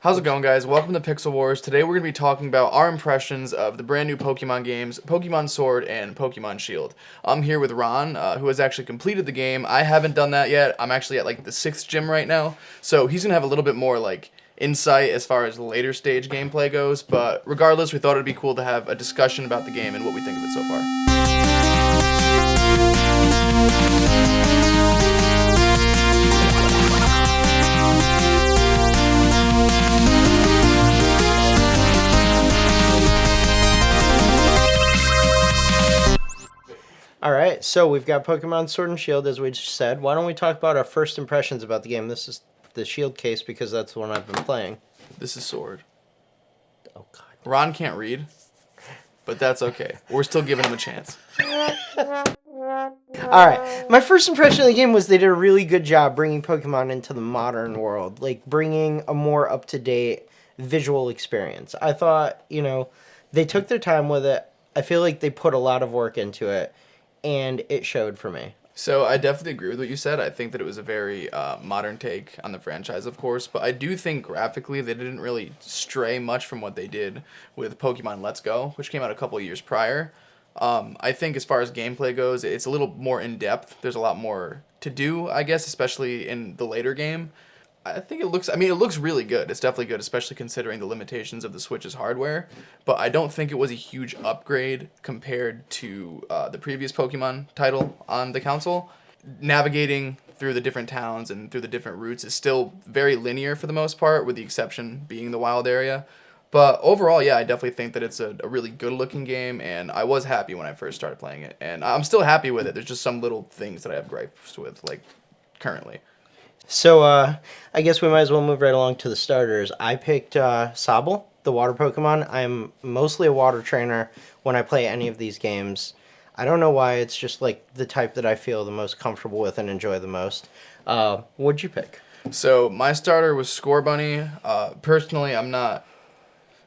How's it going, guys? Welcome to Pixel Wars. Today we're going to be talking about our impressions of the brand new Pokemon games, Pokemon Sword and Pokemon Shield. I'm here with Ron, who has actually completed the game. I haven't done that yet. I'm actually at like the 6th gym right now, so he's going to have a little bit more like insight as far as the later stage gameplay goes, but regardless, we thought it'd be cool to have a discussion about the game and what we think of it so far. All right, so we've got Pokemon Sword and Shield, as we just said. Why don't we talk about our first impressions about the game? This is the Shield case because that's the one I've been playing. This is Sword. Oh, God. Ron can't read, but that's okay. We're still giving him a chance. All right, my first impression of the game was they did a really good job bringing Pokemon into the modern world, like bringing a more up-to-date visual experience. I thought, they took their time with it. I feel like they put a lot of work into it, and it showed for me. So I definitely agree with what you said. I think that it was a very modern take on the franchise, of course, but I do think graphically they didn't really stray much from what they did with Pokemon Let's Go, which came out a couple of years prior. I think as far as gameplay goes, it's a little more in-depth. There's a lot more to do, I guess, especially in the later game. I think it looks really good. It's definitely good, especially considering the limitations of the Switch's hardware. But I don't think it was a huge upgrade compared to the previous Pokemon title on the console. Navigating through the different towns and through the different routes is still very linear for the most part, with the exception being the wild area. But overall, yeah, I definitely think that it's a really good-looking game, and I was happy when I first started playing it. And I'm still happy with it. There's just some little things that I have gripes with, like, currently. So, I guess we might as well move right along to the starters. I picked Sobble, the water Pokemon. I'm mostly a water trainer when I play any of these games. I don't know why, it's just like the type that I feel the most comfortable with and enjoy the most. What'd you pick? So, my starter was Scorbunny. Personally, I'm not...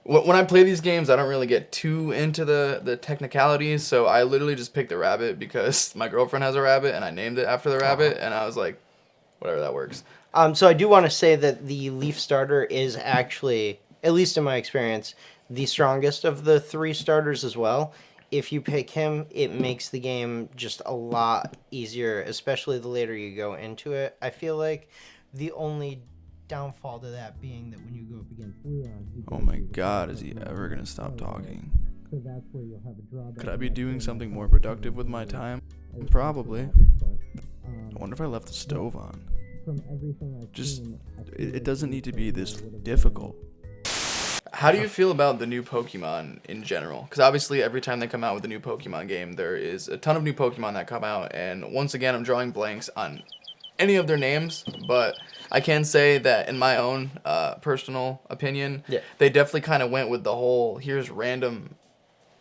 When I play these games, I don't really get too into the technicalities, so I literally just picked the rabbit because my girlfriend has a rabbit, and I named it after the rabbit, and I was like, whatever, that works. So I do want to say that the Leaf starter is actually, at least in my experience, the strongest of the three starters as well. If you pick him, it makes the game just a lot easier, especially the later you go into it. I feel like the only downfall to that being that when you go up against Leon... Oh my god, is he ever gonna stop talking? So that's where you'll have a drawback. Could I be doing something more productive with my time? Probably. I wonder if I left the stove on. From everything I've Just, seen, it doesn't need to be this difficult. How do you feel about the new Pokemon in general? Because obviously every time they come out with a new Pokemon game, there is a ton of new Pokemon that come out, and once again I'm drawing blanks on any of their names, but I can say that in my own personal opinion, they definitely kind of went with the whole, here's random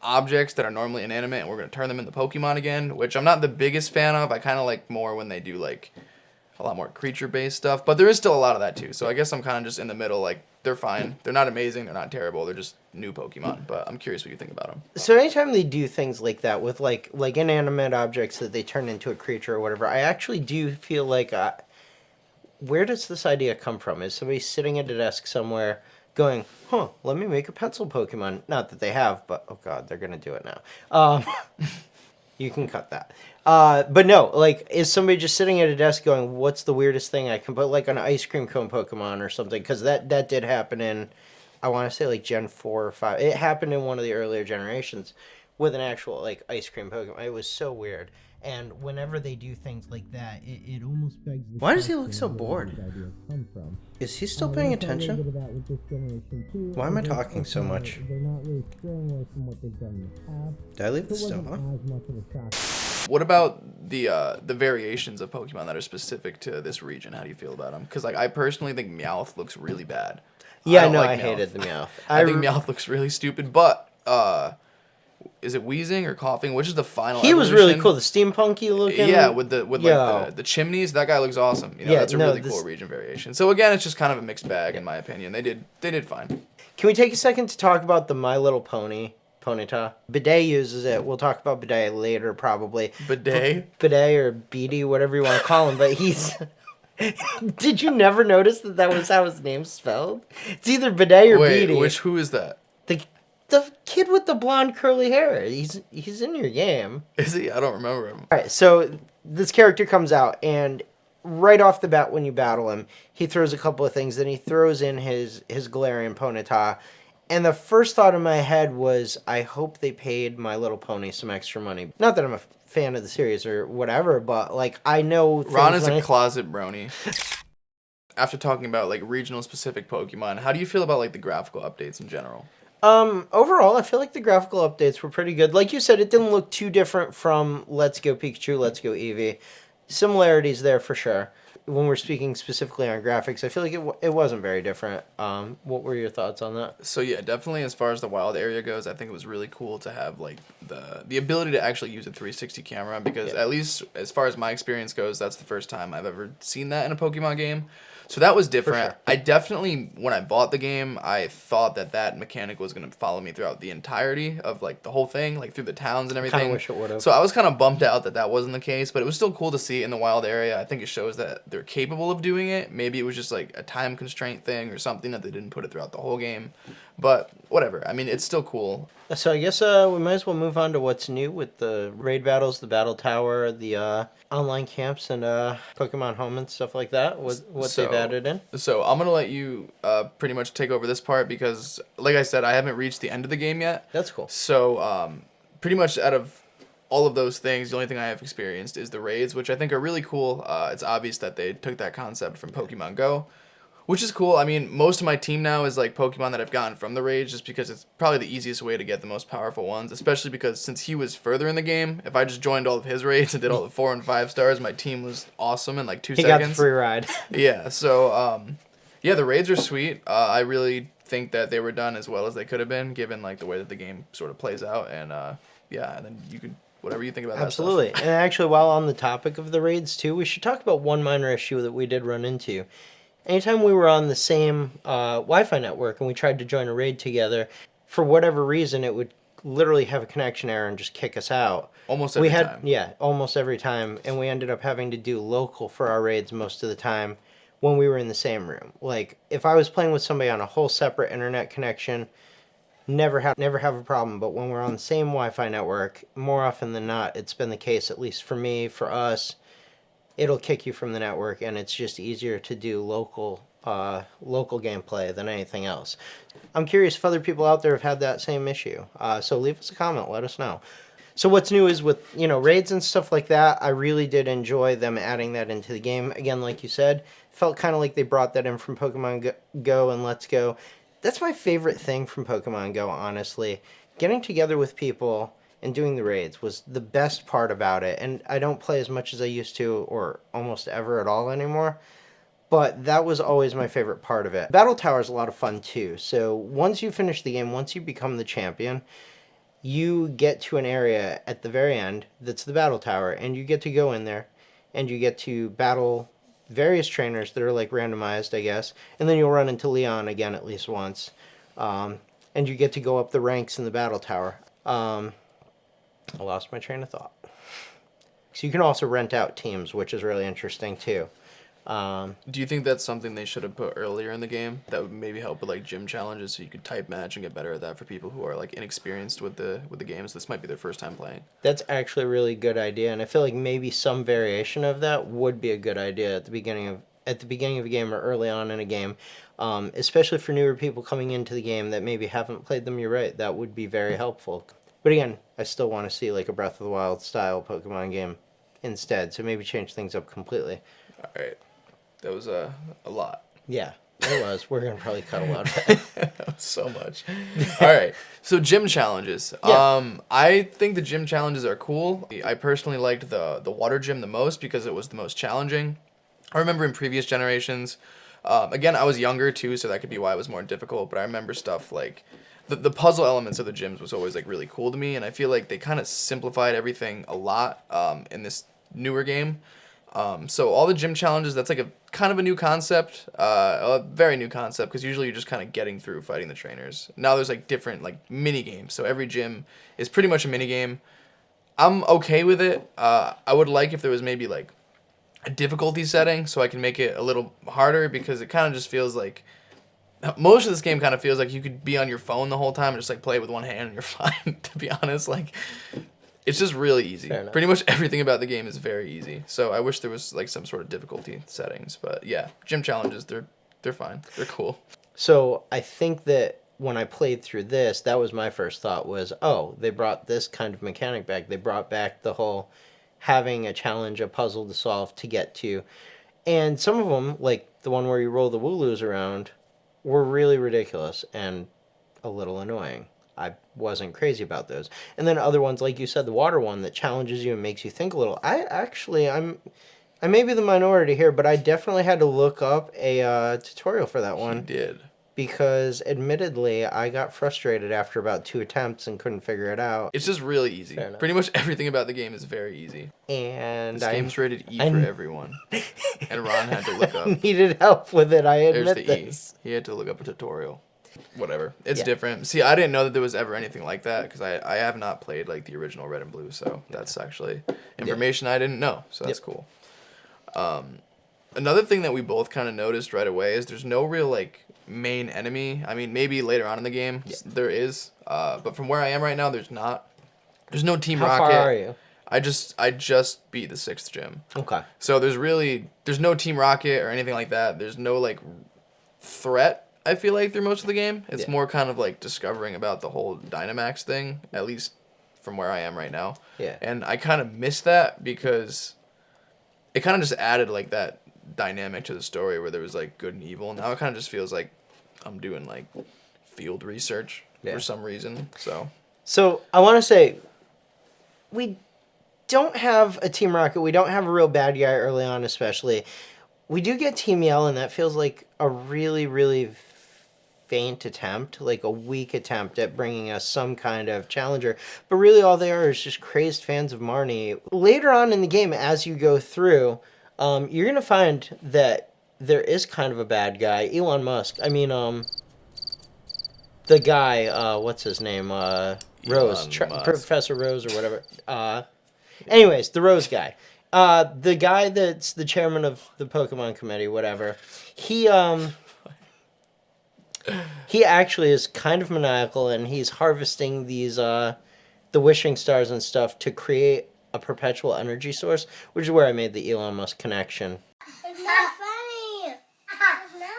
objects that are normally inanimate and we're going to turn them into Pokemon again, which I'm not the biggest fan of. I kind of like more when they do like a lot more creature-based stuff, but there is still a lot of that too, so I guess I'm kind of just in the middle. Like, they're fine, they're not amazing, they're not terrible, they're just new Pokemon, but I'm curious what you think about them. So anytime they do things like that with like inanimate objects that they turn into a creature or whatever, I actually do feel like where does this idea come from? Is somebody sitting at a desk somewhere going, let me make a pencil Pokemon? Not that they have, but oh god, they're gonna do it now. You can cut that. But no, like, is somebody just sitting at a desk going, what's the weirdest thing I can put, like an ice cream cone Pokemon or something? Because that did happen in, I want to say, like, Gen 4 or 5. It happened in one of the earlier generations with an actual, like, ice cream Pokemon. It was so weird. And whenever they do things like that, it almost begs the Why does he look question so of where bored? these ideas come from. Is he still paying attention? Why am I talking so much? They're not really straying away from what they've done in the past. Did I leave the It stove wasn't on? as much of a shock. What about the variations of Pokemon that are specific to this region? How do you feel about them? Because like, I personally think Meowth looks really bad. Yeah, don't no, like I Meowth. hated the Meowth. I think Meowth looks really stupid, but is it wheezing or coughing? Which is the final He was really evolution? cool. The steampunky looking. Yeah, with Yeah. like the chimneys, that guy looks awesome. You know, Yeah, that's a no, really this- cool region variation. So again, it's just kind of a mixed bag in my opinion. They did fine. Can we take a second to talk about the My Little Pony Ponyta? Bidet uses it. We'll talk about Bidet later, probably. Bidet? Bidet or Beady, whatever you want to call him. But he's Did you never notice that was how his name's spelled? It's either Bidet or Wait, Beatty. who is that? The kid with the blonde curly hair. He's in your game. Is he? I don't remember him. All right, so this character comes out, and right off the bat when you battle him, he throws a couple of things. Then he throws in his Galarian Ponyta. And the first thought in my head was, I hope they paid My Little Pony some extra money. Not that I'm a fan of the series or whatever, but like I know Ron is a closet brony. After talking about like regional specific Pokemon, how do you feel about like the graphical updates in general? Overall, I feel like the graphical updates were pretty good. Like you said, it didn't look too different from Let's Go Pikachu, Let's Go Eevee. Similarities there for sure. When we're speaking specifically on graphics, I feel like it wasn't very different. What were your thoughts on that? So yeah, definitely as far as the wild area goes, I think it was really cool to have like the ability to actually use a 360 camera because at least as far as my experience goes, that's the first time I've ever seen that in a Pokemon game. So that was different. Sure. I definitely, when I bought the game, I thought that mechanic was going to follow me throughout the entirety of like the whole thing, like through the towns and everything. Kinda wish it would've. So I was kind of bummed out that wasn't the case, but it was still cool to see it in the wild area. I think it shows that they're capable of doing it. Maybe it was just like a time constraint thing or something that they didn't put it throughout the whole game. But whatever. I mean, it's still cool. So I guess we might as well move on to what's new with the raid battles, the battle tower, the online camps, and Pokemon Home and stuff like that. What they've added in. So I'm gonna let you pretty much take over this part because, like I said, I haven't reached the end of the game yet. That's cool. So pretty much out of all of those things, the only thing I have experienced is the raids, which I think are really cool. It's obvious that they took that concept from Pokemon Go, which is cool. I mean, most of my team now is like Pokemon that I've gotten from the raids just because it's probably the easiest way to get the most powerful ones, especially because since he was further in the game, if I just joined all of his raids and did all the 4 and 5 stars, my team was awesome in like 2 seconds. He got the free ride. Yeah, so yeah, the raids are sweet. I really think that they were done as well as they could have been, given like the way that the game sort of plays out, and yeah, and then you could whatever you think about Absolutely. that stuff. And actually, while on the topic of the raids too, we should talk about one minor issue that we did run into. Anytime we were on the same Wi-Fi network and we tried to join a raid together, for whatever reason, it would literally have a connection error and just kick us out. Almost every time. Yeah, almost every time, and we ended up having to do local for our raids most of the time when we were in the same room. Like if I was playing with somebody on a whole separate internet connection, never have a problem. But when we're on the same Wi-Fi network, more often than not, it's been the case. At least for me, for us, it'll kick you from the network, and it's just easier to do local gameplay than anything else. I'm curious if other people out there have had that same issue. So leave us a comment. Let us know. So what's new is with, raids and stuff like that, I really did enjoy them adding that into the game. Again, like you said, felt kind of like they brought that in from Pokemon Go and Let's Go. That's my favorite thing from Pokemon Go, honestly. Getting together with people and doing the raids was the best part about it. And I don't play as much as I used to, or almost ever at all anymore. But that was always my favorite part of it. Battle Tower is a lot of fun too. So once you finish the game, once you become the champion, you get to an area at the very end that's the Battle Tower, and you get to go in there and you get to battle various trainers that are like randomized, I guess, and then you'll run into Leon again at least once, and you get to go up the ranks in the Battle Tower. I lost my train of thought. So you can also rent out teams, which is really interesting too. Do you think that's something they should have put earlier in the game that would maybe help with like gym challenges so you could type match and get better at that for people who are like inexperienced with the games? This might be their first time playing. That's actually a really good idea, and I feel like maybe some variation of that would be a good idea at the beginning of a game or early on in a game, especially for newer people coming into the game that maybe haven't played them. You're right, that would be very helpful. But again, I still want to see like a Breath of the Wild style Pokemon game instead, so maybe change things up completely. All right. That was a lot. Yeah, it was. We're going to probably cut a lot of that. So much. All right. So gym challenges. Yeah. I think the gym challenges are cool. I personally liked the water gym the most because it was the most challenging. I remember in previous generations, again, I was younger too, so that could be why it was more difficult, but I remember stuff like the puzzle elements of the gyms was always like really cool to me, and I feel like they kind of simplified everything a lot in this newer game. So all the gym challenges, that's like a kind of a new concept, a very new concept, because usually you're just kind of getting through fighting the trainers. Now there's like different like mini games, so every gym is pretty much a mini game. I'm okay with it. I would like if there was maybe like a difficulty setting so I can make it a little harder, because it kind of just feels like most of this game kind of feels like you could be on your phone the whole time and just like play with one hand and you're fine. To be honest, like it's just really easy. Pretty much everything about the game is very easy. So I wish there was like some sort of difficulty settings, but yeah, gym challenges, they're fine. They're cool. So I think that when I played through this, that was my first thought was, oh, they brought this kind of mechanic back. They brought back the whole having a challenge, a puzzle to solve to get to. And some of them, like the one where you roll the Wooloos around, were really ridiculous and a little annoying. I wasn't crazy about those. And then other ones, like you said, the water one that challenges you and makes you think a little. I may be the minority here, but I definitely had to look up a tutorial for that one. You did. Because admittedly, I got frustrated after about 2 attempts and couldn't figure it out. It's just really easy. Pretty much everything about the game is very easy. And this game's rated E for everyone. And Ron had to look up. Needed help with it, I admit There's the this. E. He had to look up a tutorial. Whatever. It's different. See, I didn't know that there was ever anything like that, because I have not played like the original Red and Blue, so that's actually information I didn't know, so that's cool. Another thing that we both kind of noticed right away is there's no real like main enemy. I mean, maybe later on in the game there is, but from where I am right now, there's not. There's no Team Rocket. How far are you? I just beat the 6th gym. Okay. So there's no Team Rocket or anything like that. There's no like threat, I feel like, through most of the game. It's more kind of like discovering about the whole Dynamax thing, at least from where I am right now. Yeah. And I kind of miss that because it kind of just added like that dynamic to the story where there was like good and evil. Now it kind of just feels like I'm doing like field research for some reason. So I want to say we don't have a Team Rocket. We don't have a real bad guy early on, especially. We do get Team Yell, and that feels like a really, really faint attempt, like a weak attempt at bringing us some kind of challenger. But really all they are is just crazed fans of Marnie. Later on in the game, as you go through, you're going to find that there is kind of a bad guy. Elon Musk. I mean, the guy, what's his name? Rose. Professor Rose or whatever. Anyways, the Rose guy. The guy that's the chairman of the Pokemon committee, whatever. He actually is kind of maniacal, and he's harvesting these, the wishing stars and stuff to create a perpetual energy source, which is where I made the Elon Musk connection. It's not funny. It's not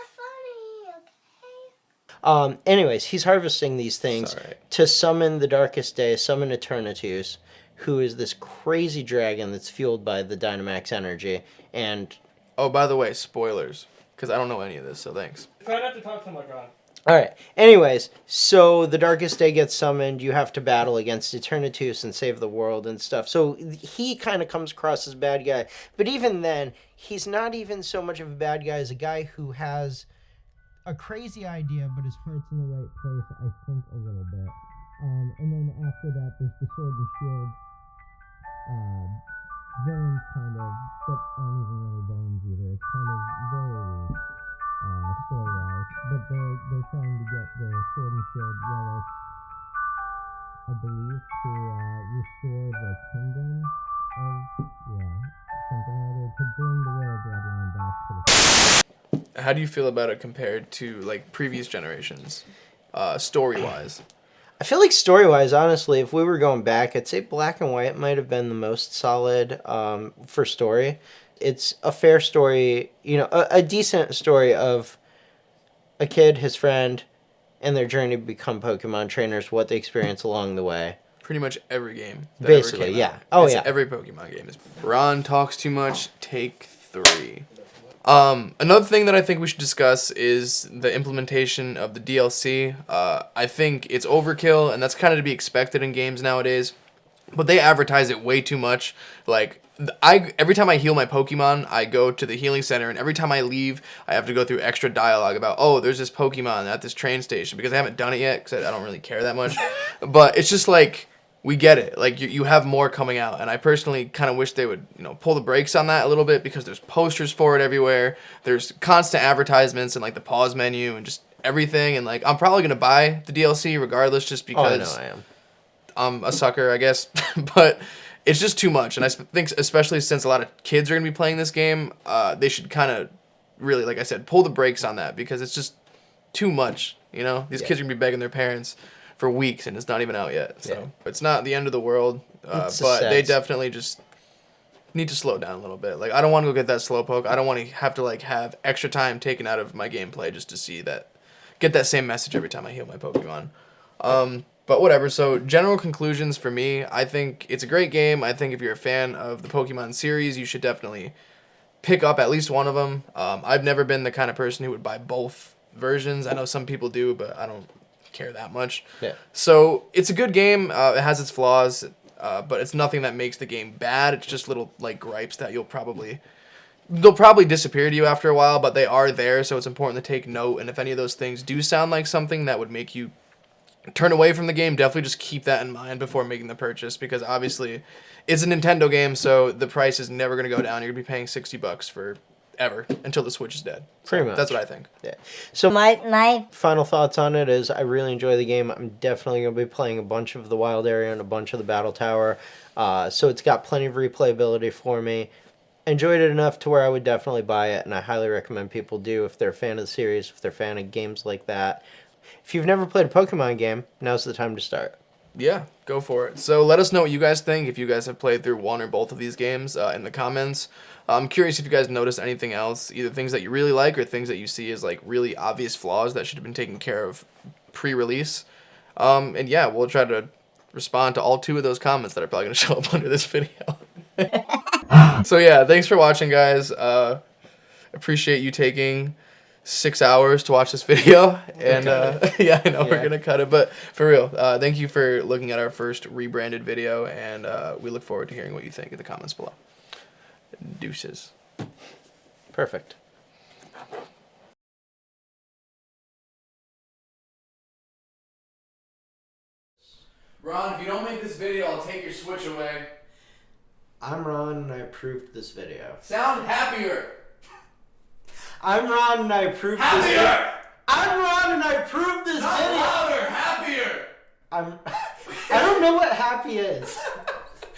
funny, okay? Anyways, he's harvesting these things to summon the Darkest Day, summon Eternatus, who is this crazy dragon that's fueled by the Dynamax energy. And oh, by the way, spoilers, because I don't know any of this, so thanks. Try not to talk so much, Ron. Alright, anyways, so the Darkest Day gets summoned, you have to battle against Eternatus and save the world and stuff. So he kind of comes across as a bad guy. But even then, he's not even so much of a bad guy as a guy who has a crazy idea, but his heart's in the right place, I think, a little bit. And then after that, there's the Sword and Shield villains, kind of, that aren't even really villains either. It's kind of very weak. Story-wise, but they're trying to get the Sword and Shield relics, I believe, to restore the kingdom of, something or other, to bring the royal bloodline back to the... How do you feel about it compared to like previous generations, story-wise? I feel like story-wise, honestly, if we were going back, I'd say Black and White might have been the most solid for story. It's a fair story, a decent story of a kid, his friend, and their journey to become Pokemon trainers, what they experience along the way. Pretty much every game. Basically, yeah. Oh, yeah. Every Pokemon game is. Ron talks too much. Take 3. Another thing that I think we should discuss is the implementation of the DLC. I think it's overkill, and that's kind of to be expected in games nowadays. But they advertise it way too much. Like, every time I heal my Pokemon, I go to the healing center, and every time I leave, I have to go through extra dialogue about, oh, there's this Pokemon at this train station, because I haven't done it yet, because I don't really care that much. But it's just like, we get it. Like, you have more coming out, and I personally kind of wish they would, pull the brakes on that a little bit, because there's posters for it everywhere. There's constant advertisements and like the pause menu and just everything, and like I'm probably gonna buy the DLC regardless, just because. Oh, I know I am. I'm a sucker, I guess. But it's just too much. And I think especially since a lot of kids are going to be playing this game, they should kind of really, like I said, pull the brakes on that because it's just too much. You know, these kids are going to be begging their parents for weeks and it's not even out yet. So it's not the end of the world, but they definitely just need to slow down a little bit. Like, I don't want to go get that Slowpoke. I don't want to have to, like, have extra time taken out of my gameplay just to see that, get that same message every time I heal my Pokemon. But whatever, so general conclusions for me, I think it's a great game. I think if you're a fan of the Pokemon series, you should definitely pick up at least one of them. I've never been the kind of person who would buy both versions. I know some people do, but I don't care that much. Yeah. So it's a good game. It has its flaws. But it's nothing that makes the game bad. It's just little like gripes that they'll probably disappear to you after a while, but they are there, so it's important to take note. And if any of those things do sound like something that would make you turn away from the game, definitely just keep that in mind before making the purchase, because obviously it's a Nintendo game, so the price is never going to go down. You're going to be paying $60 for ever until the Switch is dead. Pretty much. That's what I think. Yeah. So my final thoughts on it is I really enjoy the game. I'm definitely going to be playing a bunch of the Wild Area and a bunch of the Battle Tower. So it's got plenty of replayability for me. Enjoyed it enough to where I would definitely buy it, and I highly recommend people do if they're a fan of the series, if they're a fan of games like that. If you've never played a Pokemon game, now's the time to start. Yeah, go for it. So let us know what you guys think, if you guys have played through one or both of these games in the comments. I'm curious if you guys noticed anything else, either things that you really like or things that you see as like really obvious flaws that should have been taken care of pre-release. And yeah, we'll try to respond to all 2 of those comments that are probably going to show up under this video. So yeah, thanks for watching, guys. Appreciate you taking 6 hours to watch this video, and yeah, I know we're gonna cut it, but for real, thank you for looking at our first rebranded video, and we look forward to hearing what you think in the comments below. Deuces. Perfect. Ron, if you don't make this video, I'll take your Switch away. I'm Ron, and I approved this video. Sound happier. I'm Ron, and I approved this video. I'm Ron, and I approved this video. Louder, happier. I don't know what happy is.